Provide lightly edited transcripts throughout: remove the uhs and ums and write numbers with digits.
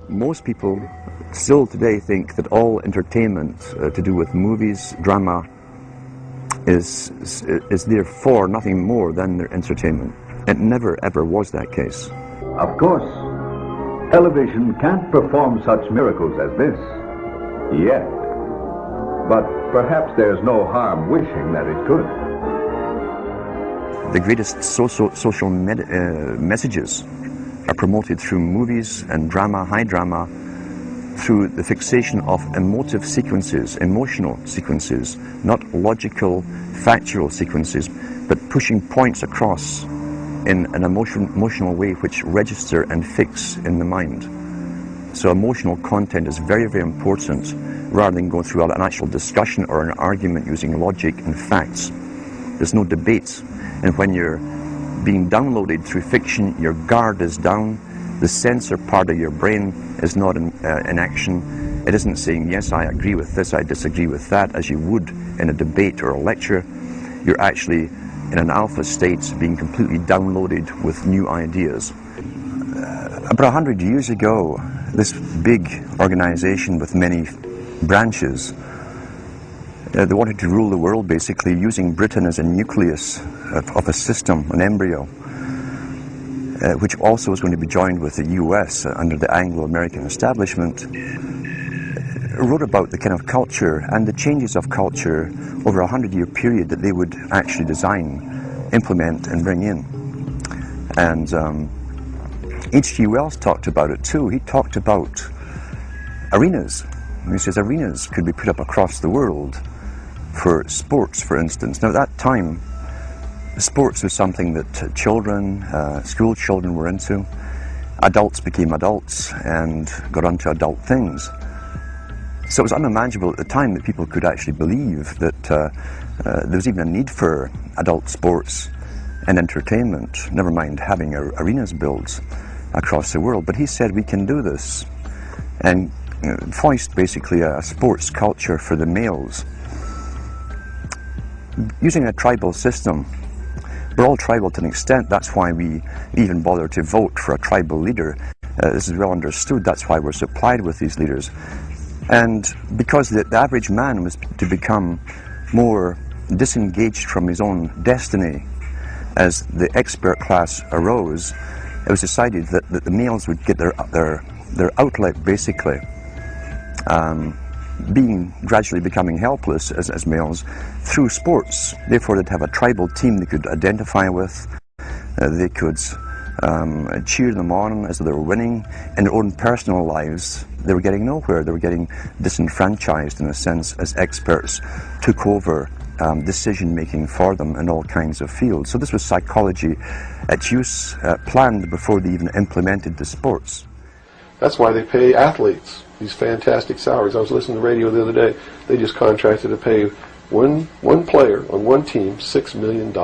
Most people still today think that all entertainment to do with movies, drama, is therefore nothing more than their entertainment. It never ever was that case. Of course, television can't perform such miracles as this, yet. But perhaps there's no harm wishing that it could. The greatest social messages are promoted through movies and drama, high drama, through the fixation of emotive sequences, emotional sequences, not logical, factual sequences, but pushing points across in an emotional way which register and fix in the mind. So emotional content is very, very important, rather than going through an actual discussion or an argument using logic and facts. There's no debate. And when you're being downloaded through fiction, your guard is down, the sensor part of your brain is not in action. It isn't saying, yes, I agree with this, I disagree with that, as you would in a debate or a lecture. You're actually in an alpha state, being completely downloaded with new ideas. About 100 years ago, this big organization with many branches, they wanted to rule the world basically using Britain as a nucleus of a system, an embryo, which also was going to be joined with the US under the Anglo-American establishment, wrote about the kind of culture and the changes of culture over a 100-year period that they would actually design, implement and bring in. And H.G. Wells talked about it too. He talked about arenas. And he says arenas could be put up across the world for sports, for instance. Now at that time, sports was something that children, school children were into. Adults became adults and got onto adult things. So it was unimaginable at the time that people could actually believe that there was even a need for adult sports and entertainment, never mind having arenas built across the world. But he said we can do this, and foist basically a sports culture for the males. Using a tribal system. We're all tribal to an extent, that's why we even bother to vote for a tribal leader. This is well understood, that's why we're supplied with these leaders. And because the average man was to become more disengaged from his own destiny as the expert class arose, it was decided that the males would get their outlet basically, gradually becoming helpless as males through sports. Therefore they'd have a tribal team they could identify with, they could cheer them on as they were winning. In their own personal lives they were getting nowhere, they were getting disenfranchised in a sense as experts took over decision making for them in all kinds of fields. So this was psychology at use, planned before they even implemented the sports. That's why they pay athletes these fantastic salaries. I was listening to the radio the other day. They just contracted to pay one player on one team $6 million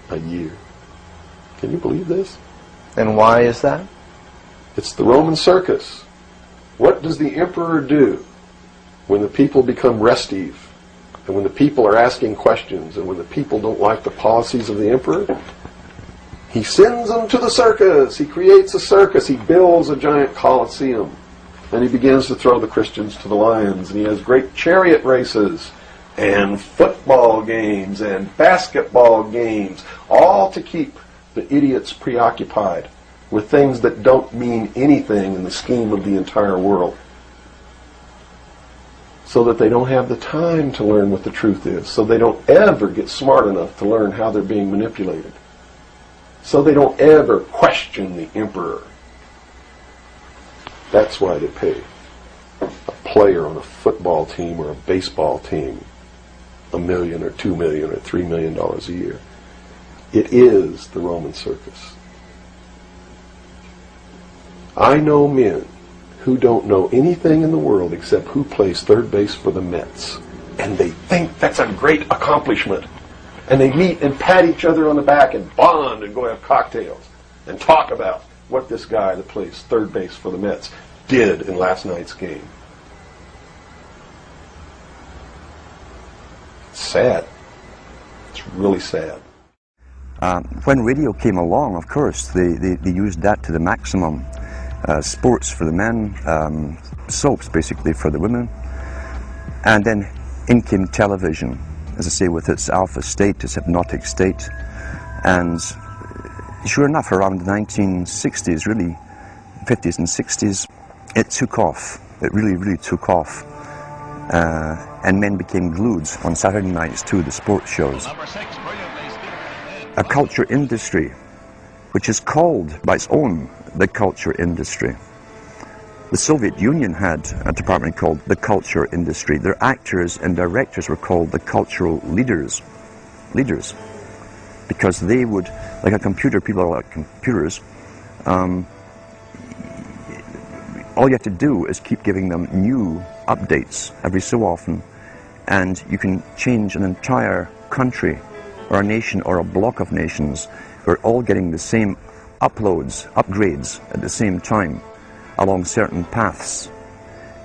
a year. Can you believe this? And why is that? It's the Roman circus. What does the emperor do when the people become restive, and when the people are asking questions, and when the people don't like the policies of the emperor? He sends them to the circus. He creates a circus. He builds a giant coliseum. And he begins to throw the Christians to the lions. And he has great chariot races and football games and basketball games, all to keep the idiots preoccupied with things that don't mean anything in the scheme of the entire world, so that they don't have the time to learn what the truth is, so they don't ever get smart enough to learn how they're being manipulated, so they don't ever question the emperor. That's why they pay a player on a football team or a baseball team $1 million or $2 million or $3 million a year. It is the Roman circus. I know men who don't know anything in the world except who plays third base for the Mets, and they think that's a great accomplishment. And they meet and pat each other on the back and bond and go have cocktails and talk about what this guy that plays third base for the Mets did in last night's game. It's sad. It's really sad. When radio came along, of course, they used that to the maximum. sports for the men, soaps basically for the women, and then in came television, as I say, with its alpha state, its hypnotic state, and sure enough, around the 1960s, really, 50s and 60s, it took off. It really, really took off. And men became glued on Saturday nights to the sports shows. A culture industry, which is called by its own the culture industry. The Soviet Union had a department called the culture industry. Their actors and directors were called the cultural leaders. Because they would, like a computer, people are like computers, all you have to do is keep giving them new updates every so often, and you can change an entire country or a nation or a block of nations who are all getting the same upgrades at the same time along certain paths.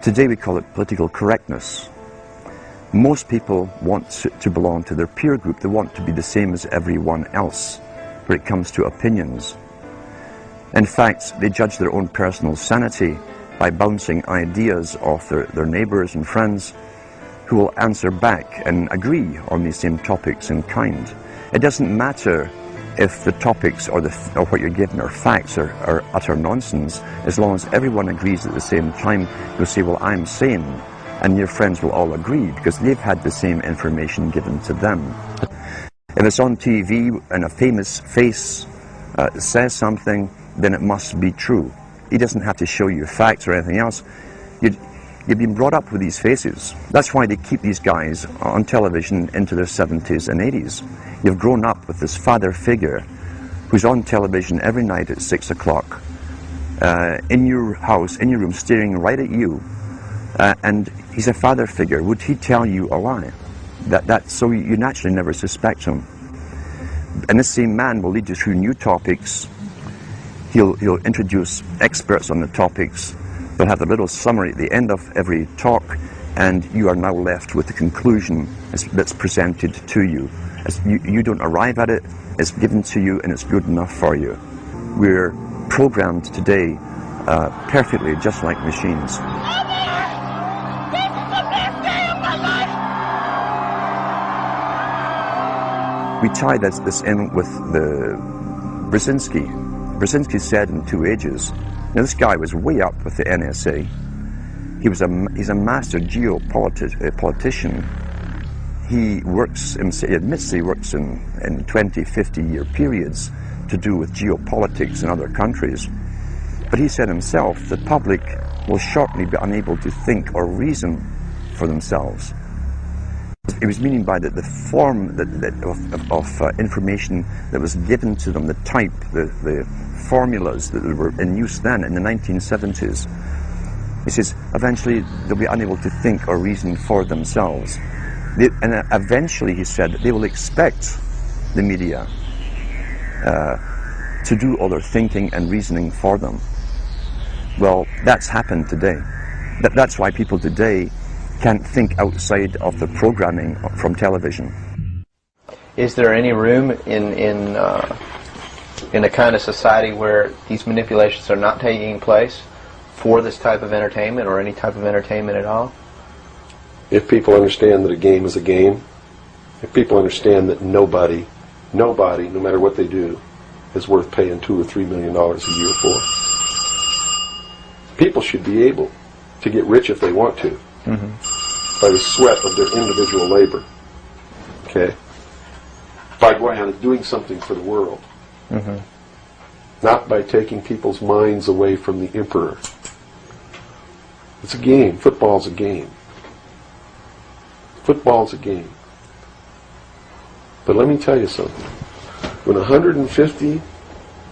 Today we call it political correctness. Most people want to belong to their peer group. They want to be the same as everyone else when it comes to opinions. In fact, they judge their own personal sanity by bouncing ideas off their neighbours and friends who will answer back and agree on these same topics in kind. It doesn't matter if the topics or what you're given are facts or utter nonsense, as long as everyone agrees at the same time. You'll say, well, I'm sane, and your friends will all agree because they've had the same information given to them. If it's on TV and a famous face says something, then it must be true. He doesn't have to show you facts or anything else. You've been brought up with these faces. That's why they keep these guys on television into their 70s and 80s. You've grown up with this father figure who's on television every night at 6 o'clock, in your house, in your room, staring right at you. And he's a father figure. Would he tell you a lie? So you naturally never suspect him. And this same man will lead you through new topics. He'll introduce experts on the topics. They'll have a little summary at the end of every talk, and you are now left with the conclusion that's presented to you. You don't arrive at it, it's given to you, and it's good enough for you. We're programmed today perfectly, just like machines. We tie this in with the Brzezinski. Brzezinski said in 2 Ages. Now this guy was way up with the NSA. He's a master geopolitician. He admits he works in 20, 50-year periods to do with geopolitics in other countries. But he said himself, the public will shortly be unable to think or reason for themselves. He was meaning by the form of information that was given to them, the type, the formulas that were in use then in the 1970s. He says, eventually they'll be unable to think or reason for themselves. And eventually, he said, they will expect the media to do all their thinking and reasoning for them. Well, that's happened today. That's why people today can't think outside of the programming from television. Is there any room in a kind of society where these manipulations are not taking place for this type of entertainment or any type of entertainment at all? If people understand that a game is a game, if people understand that nobody, no matter what they do, is worth paying $2 or $3 million a year for, people should be able to get rich if they want to, by the sweat of their individual labor, okay? By going out and doing something for the world, not by taking people's minds away from the emperor. It's a game. Football's a game. Football's a game. But let me tell you something. When 150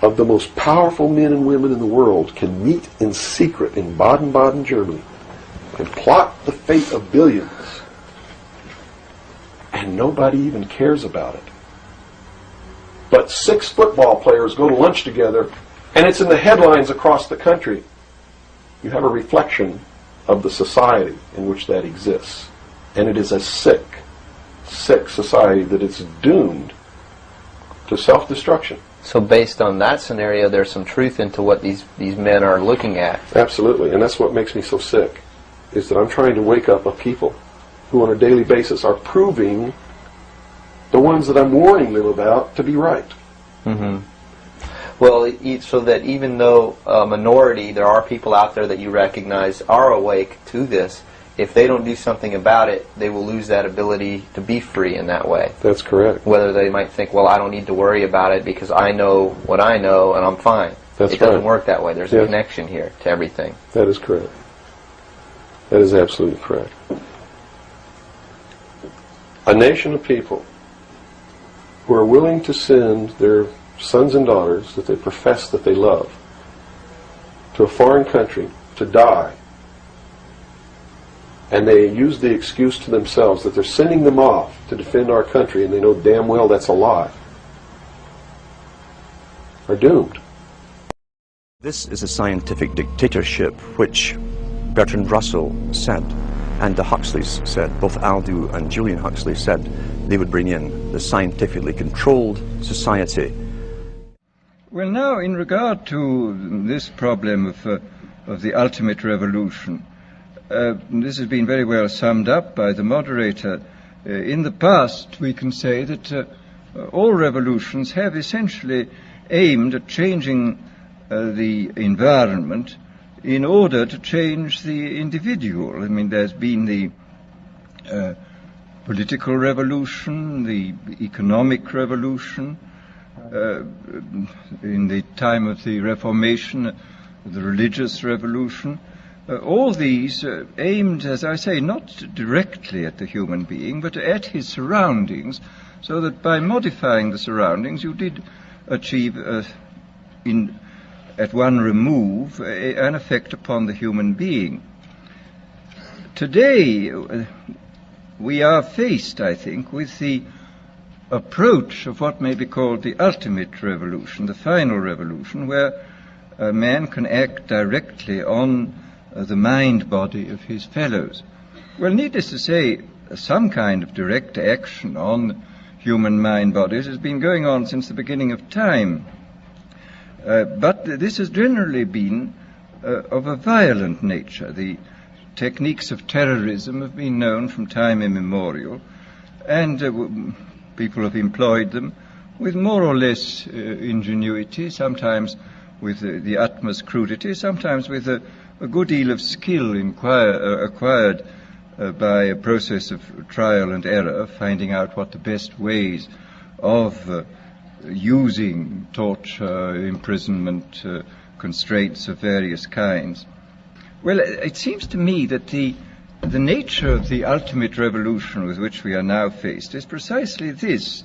of the most powerful men and women in the world can meet in secret in Baden-Baden, Germany, and plot the fate of billions, and nobody even cares about it, but 6 football players go to lunch together, and it's in the headlines across the country, you have a reflection of the society in which that exists. And it is a sick society that is doomed to self-destruction. So based on that scenario, there's some truth into what these men are looking at. Absolutely, and that's what makes me so sick, is that I'm trying to wake up a people who on a daily basis are proving the ones that I'm warning them about to be right. Mm-hmm. Well, so that even though a minority, there are people out there that you recognize are awake to this, if they don't do something about it, they will lose that ability to be free in that way. That's correct. Whether they might think, well, I don't need to worry about it because I know what I know and I'm fine. That's it doesn't right. work that way. There's a connection here to everything. That is correct. That is absolutely correct. A nation of people who are willing to send their sons and daughters that they profess that they love to a foreign country to die, and they use the excuse to themselves that they're sending them off to defend our country, and they know damn well that's a lie, are doomed. This is a scientific dictatorship which Bertrand Russell said, and the Huxleys said, both Aldous and Julian Huxley said they would bring in the scientifically controlled society. Well, now, in regard to this problem of the ultimate revolution, this has been very well summed up by the moderator. In the past, we can say that all revolutions have essentially aimed at changing the environment in order to change the individual. I mean, there's been the political revolution, the economic revolution, in the time of the Reformation, the religious revolution. All these aimed, as I say, not directly at the human being, but at his surroundings, so that by modifying the surroundings you did achieve, at one remove, an effect upon the human being. Today, we are faced, I think, with the approach of what may be called the ultimate revolution, the final revolution, where a man can act directly on the mind-body of his fellows. Well, needless to say, some kind of direct action on human mind-bodies has been going on since the beginning of time. But this has generally been of a violent nature. The techniques of terrorism have been known from time immemorial, and people have employed them with more or less ingenuity, sometimes with the utmost crudity, sometimes with a good deal of skill acquired by a process of trial and error, finding out what the best ways of using torture, imprisonment, constraints of various kinds. Well, it seems to me that the nature of the ultimate revolution with which we are now faced is precisely this,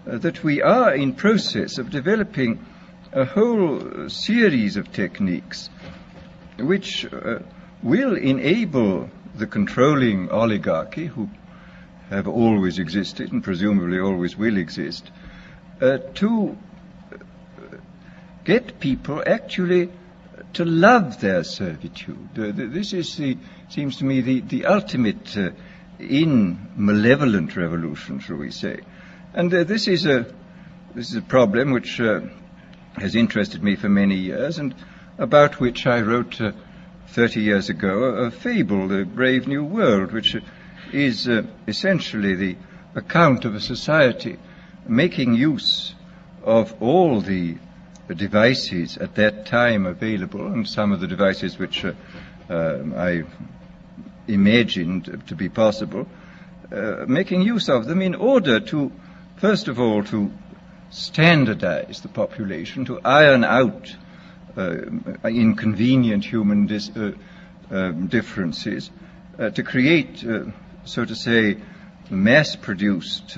that we are in process of developing a whole series of techniques which will enable the controlling oligarchy, who have always existed and presumably always will exist, to get people actually to love their servitude. This seems to me the ultimate in malevolent revolution, shall we say. And this is a problem which has interested me for many years, and about which I wrote 30 years ago a fable, The Brave New World, which is essentially the account of a society making use of all the devices at that time available, and some of the devices which I imagined to be possible, making use of them in order to, first of all, to standardize the population, to iron out inconvenient human differences, to create, so to say, mass-produced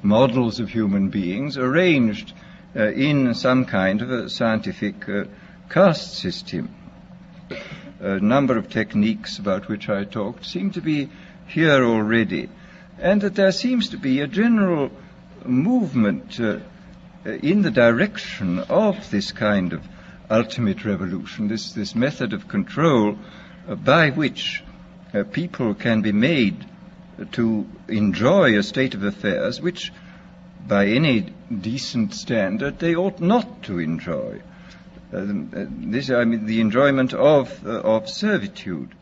models of human beings arranged in some kind of a scientific caste system. A number of techniques about which I talked seem to be here already, and that there seems to be a general movement in the direction of this kind of ultimate revolution, this method of control by which people can be made to enjoy a state of affairs which by any decent standard, they ought not to enjoy. The enjoyment of servitude.